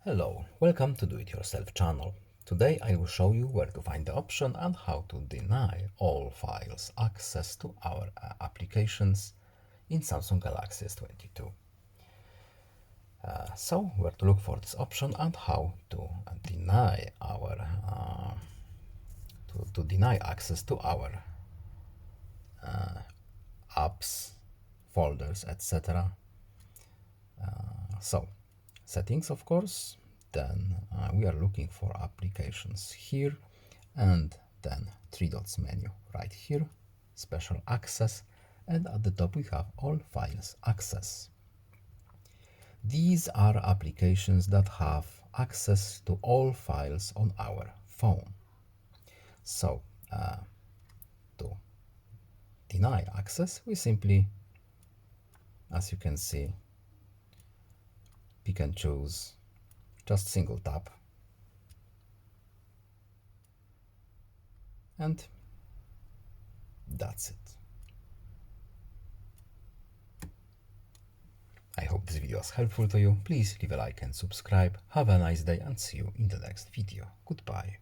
Hello, welcome to Do It Yourself channel. Today I will show you where to find the option and how to deny all files access to our applications in Samsung Galaxy S22. So where to look for this option and how to deny our to deny access to our apps, folders, etc. So settings, of course, then we are looking for applications here, and then three dots menu right here, special access, and at the top we have all files access. These are applications that have access to all files on our phone. So to deny access, we simply, as you can see, pick and choose, just single tap, and that's it. I hope this video was helpful to you. Please leave a like and subscribe. Have a nice day and see you in the next video. Goodbye.